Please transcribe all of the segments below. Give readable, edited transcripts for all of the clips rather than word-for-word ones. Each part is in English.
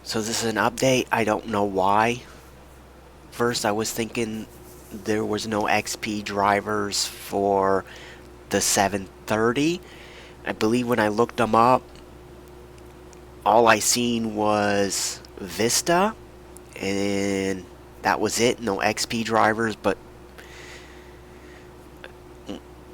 So this is an update. I don't know why. First, I was thinking there was no XP drivers for the 730. I believe when I looked them up, all I seen was Vista, and that was it. No XP drivers, but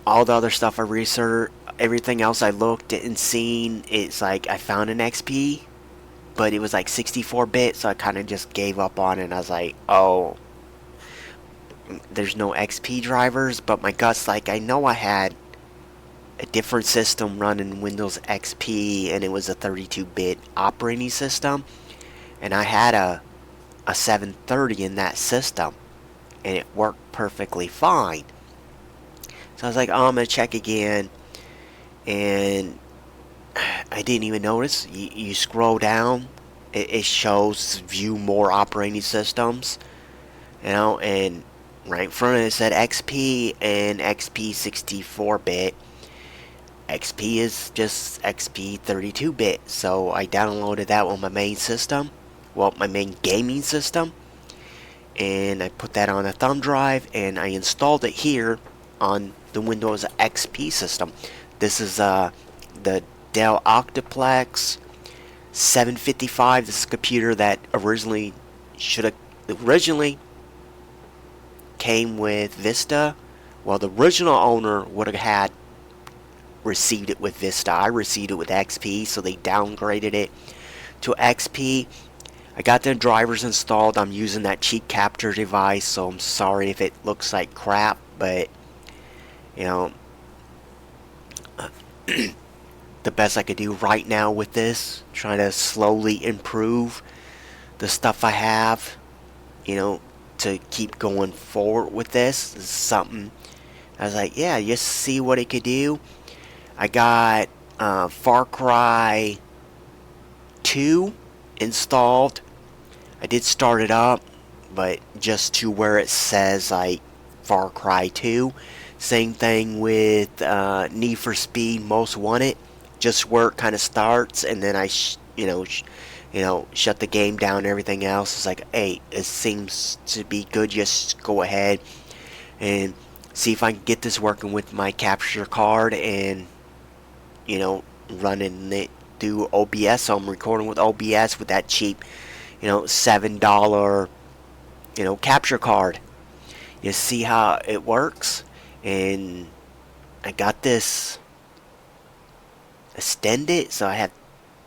all the other stuff I researched, everything else I looked and seen, it's like I found an XP, but it was like 64-bit, so I kind of just gave up on it. And I was like, oh, there's no XP drivers, but my gut's like, I know I had a different system running Windows XP, and it was a 32-bit operating system, and I had a 730 in that system, and it worked perfectly fine. So I was like, oh, I'm going to check again, and I didn't even notice. You scroll down, it shows view more operating systems, and right in front of it said XP and XP 64-bit. XP is just XP 32-bit, so I downloaded that on my main system, well, my main gaming system, and I put that on a thumb drive, and I installed it here on the Windows XP system. This is the Dell Optiplex 755. This is a computer that originally came with Vista. Well, the original owner would have received it with Vista. I received it with XP, so they downgraded it to XP. I got the drivers installed. I'm using that cheap capture device, so I'm sorry if it looks like crap, but you know, the best I could do right now with this, trying to slowly improve the stuff I have, to keep going forward with this. This is something I was like, yeah, just see what it could do. I got Far Cry 2 installed. I did start it up, but just to where it says like Far Cry 2. Same thing with Need for Speed Most Wanted. Just where it kind of starts, and then I, shut the game down and everything else. It's like, hey, it seems to be good. Just go ahead and see if I can get this working with my capture card and running it through OBS. So I'm recording with OBS with that cheap, $7, capture card. You see how it works, and I got this extended, so I have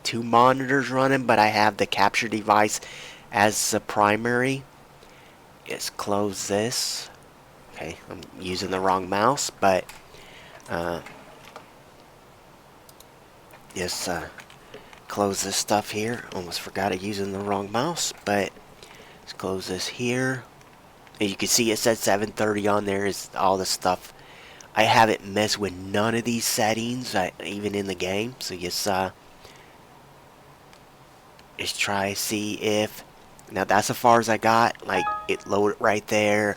two monitors running, but I have the capture device as the primary. Just close this. Okay, I'm using the wrong mouse, but just close this stuff here. Almost forgot it using the wrong mouse, but let's close this here. And you can see it says 730 on there. Is all the stuff. I haven't messed with none of these settings, even in the game. So just try to see if. Now that's as far as I got. Like, it loaded right there,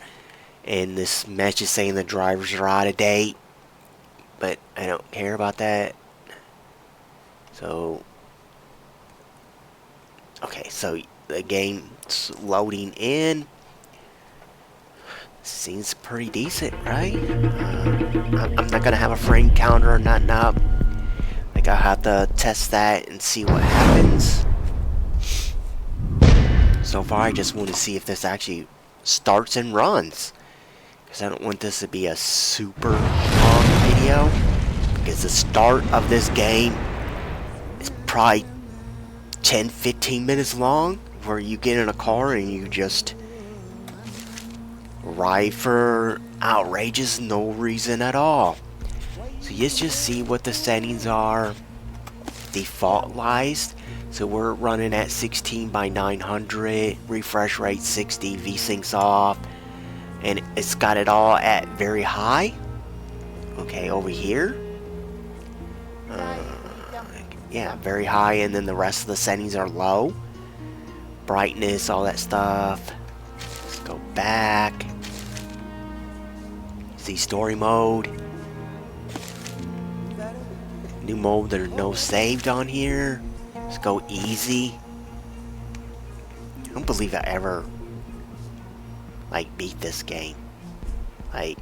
and this message is saying the drivers are out of date. But I don't care about that. So, okay, so the game's loading in. Seems pretty decent, right? I'm not gonna have a frame counter or nothing up. Like, I'll have to test that and see what happens. So far, I just want to see if this actually starts and runs, because I don't want this to be a super long video, because the start of this game is probably 10-15 minutes long, where you get in a car and you just ride for outrageous no reason at all. So let's just see what the settings are defaultized. So we're running at 16 by 900, refresh rate 60, VSyncs off, and it's got it all at very high. Okay, over here, yeah, very high, and then the rest of the settings are low. Brightness, all that stuff. Let's go back. See story mode. New mode, there's no saved on here. Let's go easy. don't believe I ever, like, beat this game. Like,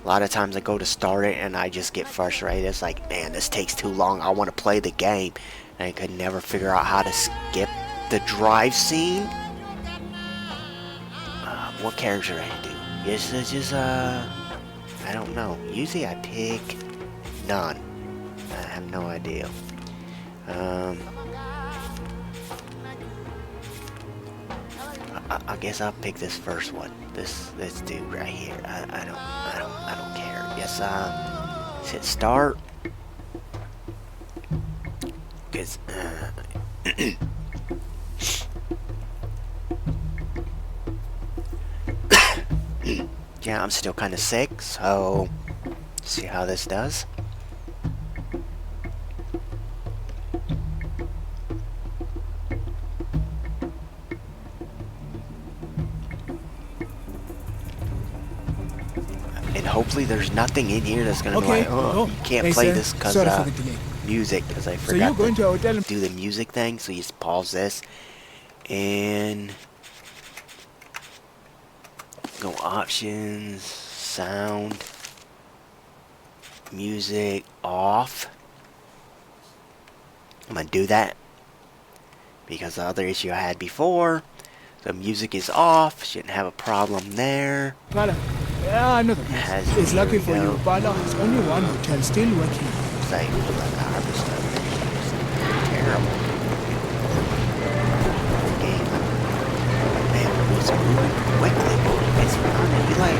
a lot of times I go to start it and I just get frustrated. It's like, man, this takes too long. I want to play the game. And I could never figure out how to skip the drive scene. What character should I do? Yes, it's just, I don't know. Usually I pick none. I have no idea. I guess I'll pick this first one. This dude right here. I don't care. Yes, hit start. Cause yeah, I'm still kind of sick, so see how this does. And hopefully there's nothing in here that's gonna be like, oh, you can't play this because music, because I forgot to do the music thing. So you just pause this and go options, sound, music off. I'm gonna do that because the other issue I had before, the music is off. Shouldn't have a problem there. Yeah, I know the place. It's lucky for you, Bala is only one hotel still working. It's like, harvest of terrible. The game, man, it's moving quickly. It's running. You like,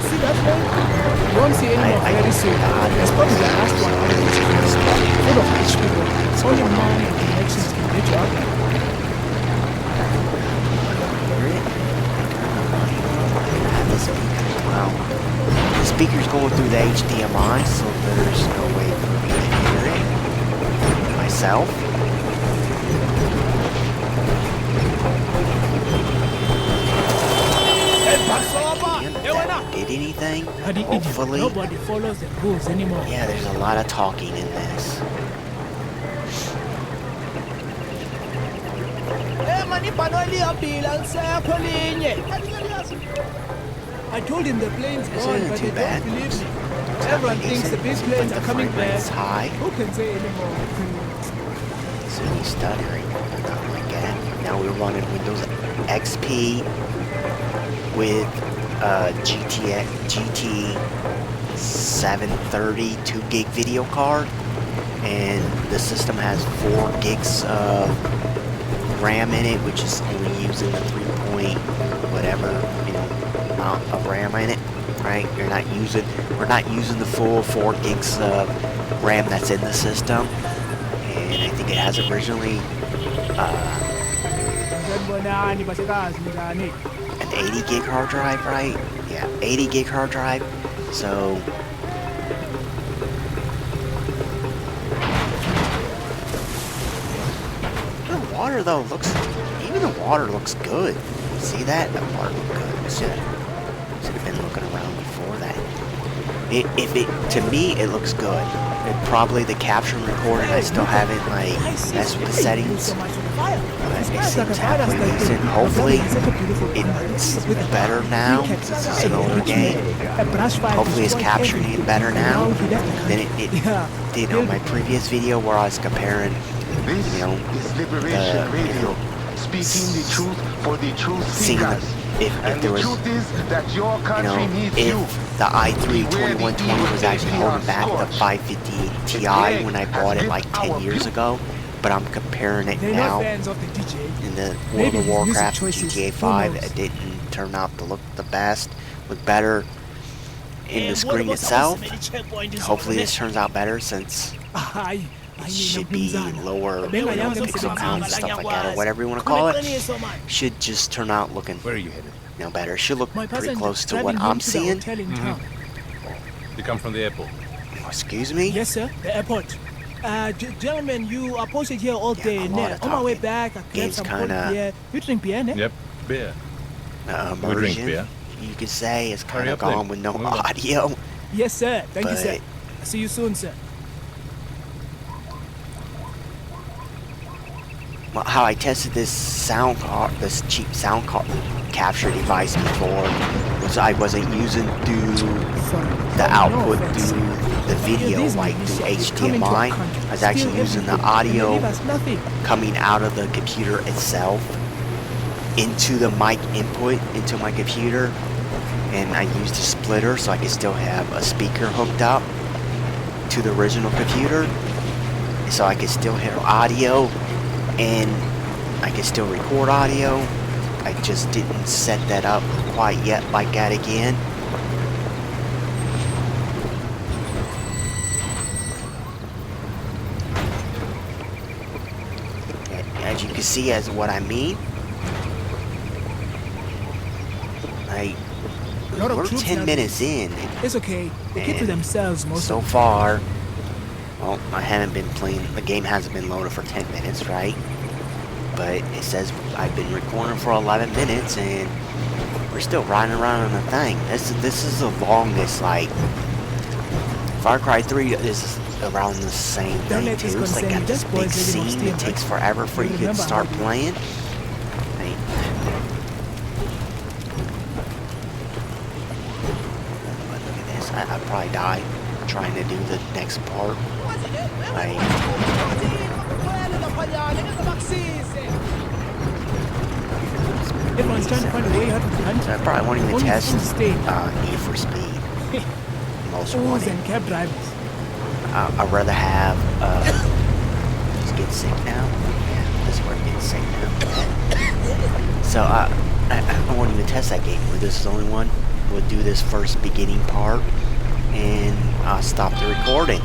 see that way? You won't see any more very soon. It's probably the last one out of this place. Full of rich people. Only money and connections can get you out there. Wow. The speaker's going through the HDMI, so there's no way for me to hear it myself. Did anything? Hopefully. Nobody follows the rules anymore. Yeah, there's a lot of talking in this. I told him the plane's This gone, isn't but too they bad. don't believe me. Everyone thinks the big planes are coming back. It's high. Who can say anymore? See me stuttering. Not like that. Now we're running Windows XP with GT 730 2 gig video card, and the system has 4 gigs of RAM in it, which is only using the 3 point whatever, you know, amount of RAM in it, right? We're not using the full 4 gigs of RAM that's in the system, and I think it has originally an 80 gig hard drive, right? Yeah, 80 gig hard drive. So the water though looks, even the water looks good. See that? That water looked good. Should have been looking around before that. To me, it looks good. Probably the capture and recording, I still haven't like messed with the settings. It seems halfway decent. Hopefully, it's better now since it's an older game. Hopefully, it's capturing it better now than it did on my previous video where I was comparing, you know, speaking the truth for the truth seekers. If there was, you know, if the i3 2120 was actually holding back the 550 Ti when I bought it like 10 years ago, but I'm comparing it now in the World of Warcraft GTA 5, it didn't turn out to look the best, look better in the screen itself. Hopefully this turns out better since it should be lower, you know, pixel count and stuff like that, or whatever you want to call it. Should just turn out looking, where are you headed? You know, better. It should look pretty close to what I'm seeing. You come from the airport? Oh, excuse me? Yes, sir. The airport. Gentlemen, you are posted here all day. A lot of On my way talking. back, I get some cold beer. You drink beer, ne? Yep, beer. Immersion, We drink beer. you could say, is kind Hurry of up then. gone with no Move on. audio. Yes, sir. Thank you, sir. But- See you soon, sir. well, how I tested this this cheap capture device before was I wasn't using the output through the video like through HDMI. I was actually using the audio coming out of the computer itself into the mic input into my computer, and I used a splitter so I could still have a speaker hooked up to the original computer, so I could still hear audio and I could still record audio. I just didn't set that up quite yet like that again. As you can see, as what I mean, we're 10 minutes in. It's okay. They keep to themselves most so far. Well, I haven't been playing. The game hasn't been loaded for 10 minutes, right? But it says I've been recording for 11 minutes, and we're still riding around on the thing. This is the longest. Like Far Cry 3 is around the same thing too. It's like got this big scene that takes forever for you to start playing. I'd probably die trying to do the next part. Everyone's trying to find a way out of the country. I probably won't even test Need for Speed. Most wanted. And cab drivers. I'd rather have just get sick now. Yeah, this is where I'm getting sick now. So I won't even test that game. This is the only one. We'll do this first beginning part, and I'll stop the recording.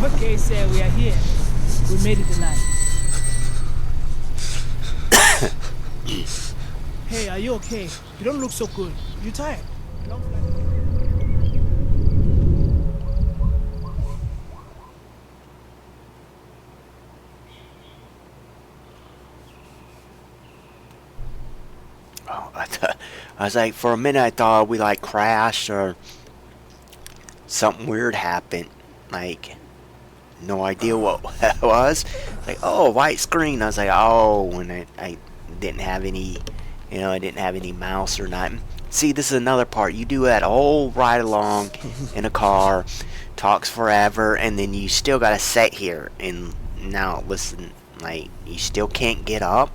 Okay, sir, we are here. We made it alive. Hey, are you okay? You don't look so good. You tired? I was like, for a minute I thought we like crashed or something weird happened. Like, no idea what that was. Like, oh, white screen. I was like, oh, when I didn't have any, I didn't have any mouse or nothing. See, this is another part. You do that whole ride along in a car, talks forever, and then you still gotta sit here. And now, listen, like, you still can't get up.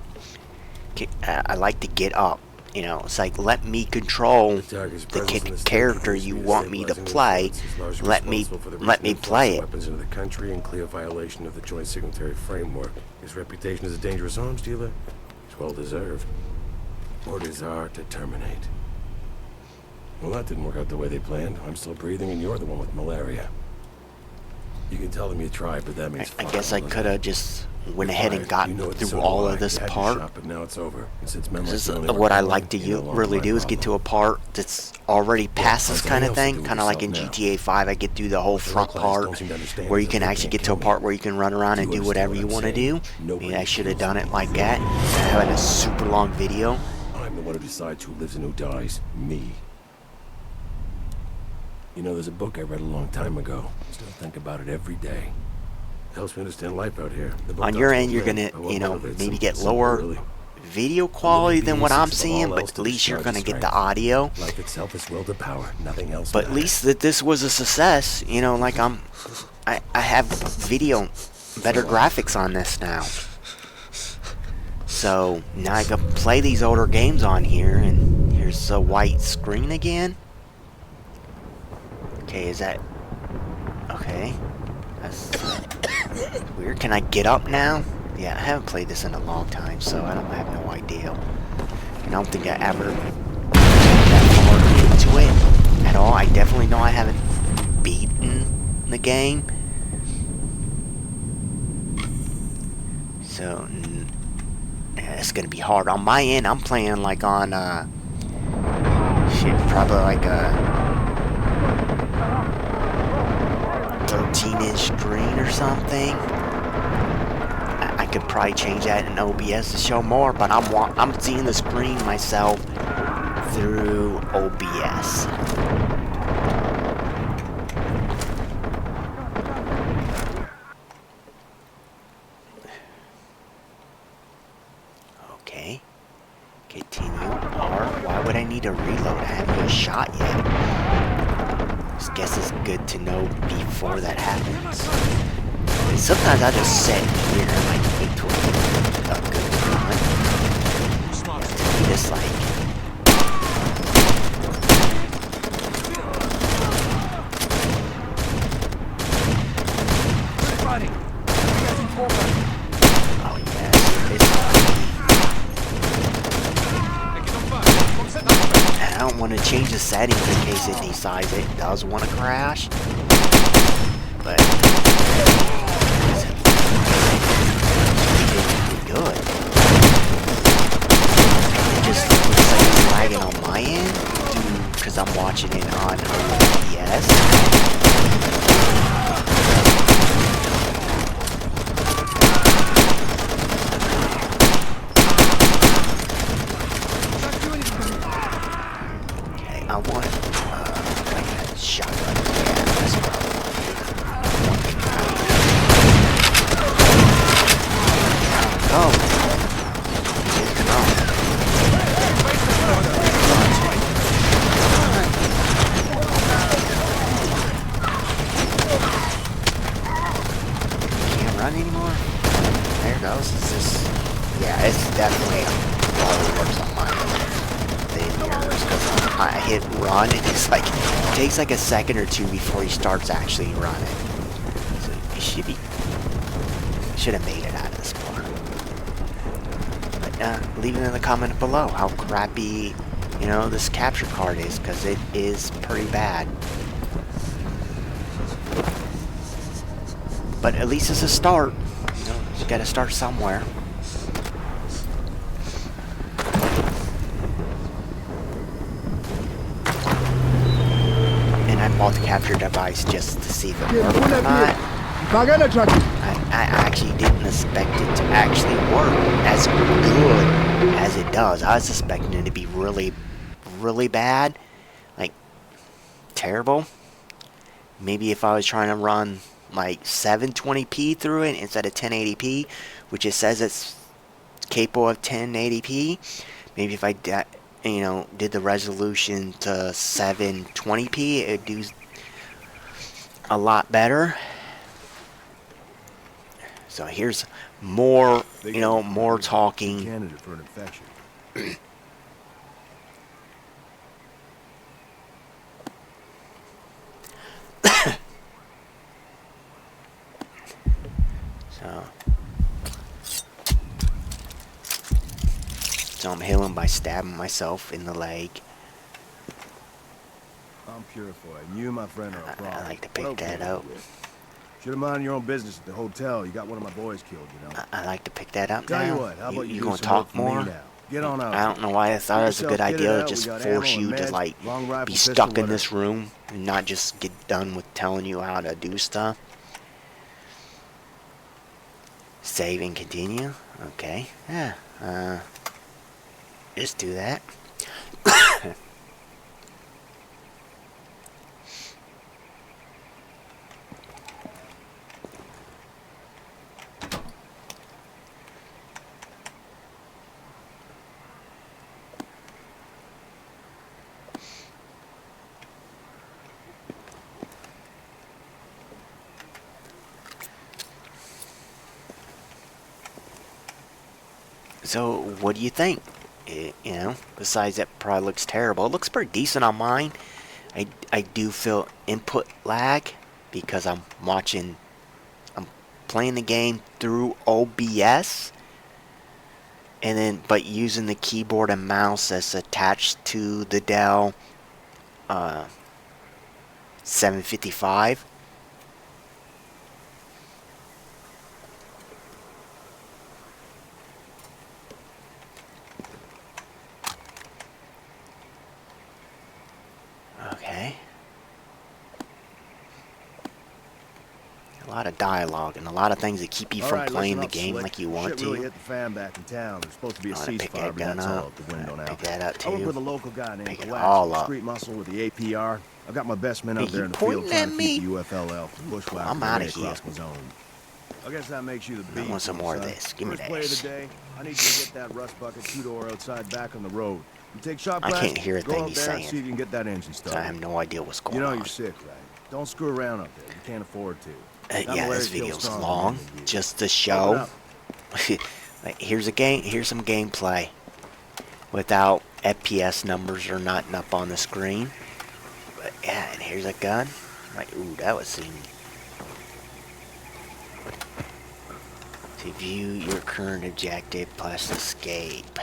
I like to get up. It's like, let me control the character you want me to play. Let me play it. Weapons into the country and clear violation of the joint signatory framework. His reputation as a dangerous arms dealer is well deserved. Orders are to terminate. Well, that didn't work out the way they planned. I'm still breathing, and you're the one with malaria. You can tell them you tried, but that means I guess I could have just went ahead and got through all of this part. But now it's over. This is what I like to really do, is get to a part that's already past this kind of thing. Kind of like in GTA 5, I get through the whole front part where you can actually get to a part where you can run around and do whatever you want to do. Maybe I should have done it like that, having a super long video. I'm the one who decides who lives and who dies. Me. There's a book I read a long time ago. I still think about it every day. Helps me understand life out here. On your end, you're gonna, maybe get lower video quality than what I'm seeing, but at least you're gonna get the audio. Life itself is will to power. Nothing else. But at least that this was a success. Like I have video, better graphics on this now. So now I can play these older games on here, and here's the white screen again. Okay, is that... Okay. That's weird. Can I get up now? Yeah, I haven't played this in a long time, so I have no idea. And I don't think I ever that far into it at all. I definitely know I haven't beaten the game. So, yeah, it's gonna be hard. On my end, I'm playing like on, shit, probably like a 13-inch screen or something. I could probably change that in OBS to show more, but I'm seeing the screen myself through OBS. I need to reload? I haven't even shot yet. I guess it's good to know before that happens. And sometimes I just sit here and like wait till a good moment. Yeah, to be this like. Oh yes, it's I don't want to change the settings in case it decides it does want to crash. But it's good. It just looks like it's lagging on my end because I'm watching it on OBS. I want like a shotgun. Yeah, that's probably go. Can't run anymore. There it goes. It's just, yeah, it's definitely probably works on mine. I hit run and it's like it takes like a second or two before he starts actually running. So he should have made it out of this part. But leave it in the comment below how crappy, you know, this capture card is, because it is pretty bad. But at least it's a start. You know, you gotta start somewhere. I bought the capture device just to see if it worked or not. I actually didn't expect it to actually work as good as it does. I was expecting it to be really, really bad. Like, terrible. Maybe if I was trying to run like 720p through it instead of 1080p, which it says it's capable of 1080p. Maybe if I did the resolution to 720p, it'd do a lot better. So here's more, more talking. Candidate for an infection. So I'm healing by stabbing myself in the leg. I'm purified. You, my friend, are a problem. I like to pick that up. Should have minded your own business at the hotel. You got one of my boys killed, you know. I like to pick that up now. Tell you what, how about you gonna do some talk work for me more? now? Get on out. I don't know why I thought it was a good idea to just force you to like be stuck in this room and not just get done with telling you how to do stuff. Save and continue. Okay. Yeah. Just do that. So, what do you think? Besides that probably looks terrible. It looks pretty decent on mine. I do feel input lag because I'm playing the game through OBS, but using the keyboard and mouse that's attached to the Dell 755. Okay. A lot of dialogue and a lot of things that keep you from playing the game like you want to. Really hit the fan back in town. There's supposed to be a ceasefire, but that's all out the window now. Pick that up too. I work with a local guy named Pick it all up. Street muscle with the APR. I've got my best men out there in the field trying to keep the UFLL from bushwhacking I'm out of right here. across my zone. I guess that makes you the beast. I want some more of this. Give me First play of this. the day. I need you to get that rust bucket 2-door outside back on the road. You take shot I blast, can't hear a go thing out he's there, saying. see if you can get that engine So I started. have no idea what's going You know on. you're sick, right? Don't screw around up there. You can't afford to. That Yeah, malaria this kills video's stronger long, men than you. just to Open show. up. Like, here's some gameplay without FPS numbers or nothing up on the screen. But yeah, and here's a gun. Like, ooh, that was seen. To view your current objective plus escape.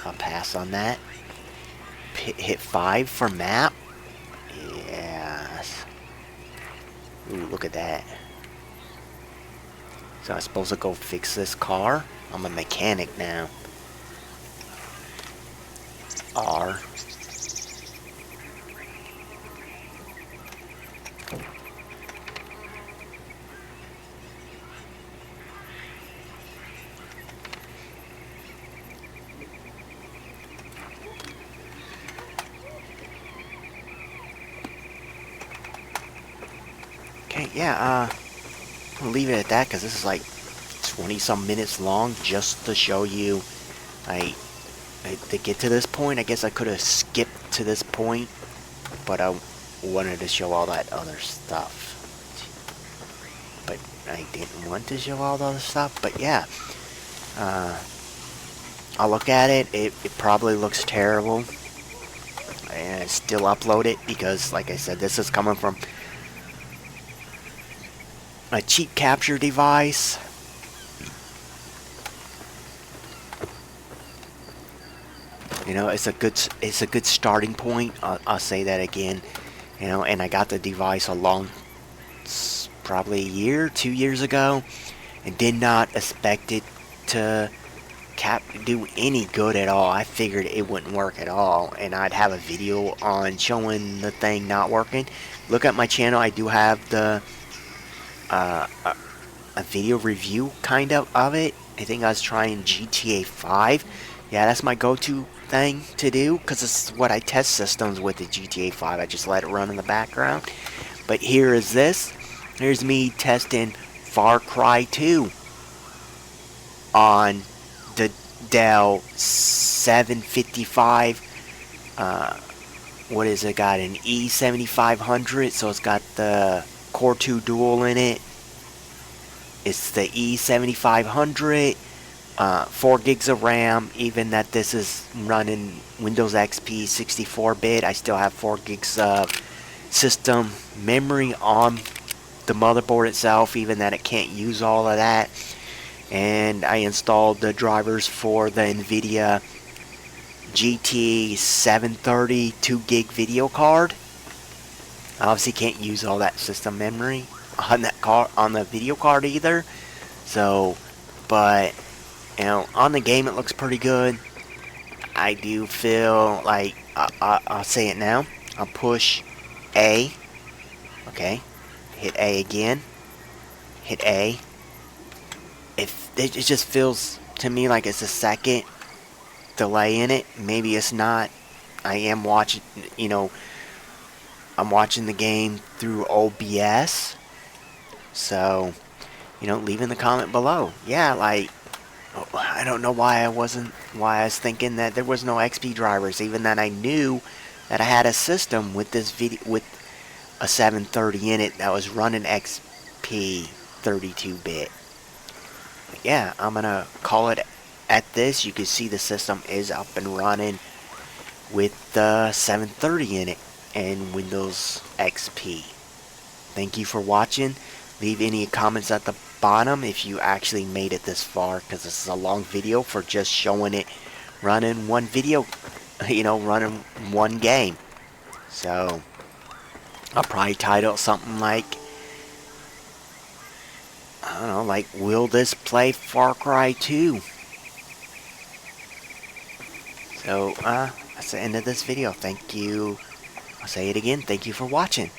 I'll pass on that. Hit 5 for map. Yes. Ooh, look at that. So I'm supposed to go fix this car? I'm a mechanic now. R. Okay, yeah, I'll leave it at that because this is like 20 some minutes long just to show you. To get to this point, I guess I could have skipped to this point, but I wanted to show all that other stuff. But I didn't want to show all the other stuff, but yeah. I'll look at it. It probably looks terrible. And still upload it because, like I said, this is coming from a cheap capture device. You know, it's a good starting point. I'll say that again. You know, and I got the device probably a year, 2 years ago, and did not expect it to do any good at all. I figured it wouldn't work at all, and I'd have a video on showing the thing not working. Look at my channel. I do have the a video review kind of it. I think I was trying GTA 5. Yeah, that's my go-to thing to do because it's what I test systems with the GTA 5. I just let it run in the background. But here is this. Here's me testing Far Cry 2 on the Dell 755. What is it? Got an E7500, so it's got the Core 2 Dual in it. It's the E7500, 4 gigs of RAM. Even that this is running Windows XP 64-bit, I still have 4 gigs of system memory on the motherboard itself, even that it can't use all of that. And I installed the drivers for the Nvidia GT 730 2 gig video card. I obviously can't use all that system memory on that car, on the video card either. So, but you know, on the game it looks pretty good. I do feel like I'll say it now. I'll push A. Okay, hit A again. Hit A. If it just feels to me like it's a second delay in it. Maybe it's not. I am watching. You know, I'm watching the game through OBS. So, you know, leave in the comment below. Yeah, like, I don't know why I was thinking that there was no XP drivers, even that I knew that I had a system with this video, with a 730 in it that was running XP 32-bit. Yeah, I'm gonna call it at this. You can see the system is up and running with the 730 in it and Windows XP. Thank you for watching. Leave any comments at the bottom if you actually made it this far, because this is a long video for just showing it running one video, you know, running one game. So I'll probably title something like, I don't know, like, will this play Far Cry 2? So that's the end of this video. Thank you. I'll say it again. Thank you for watching.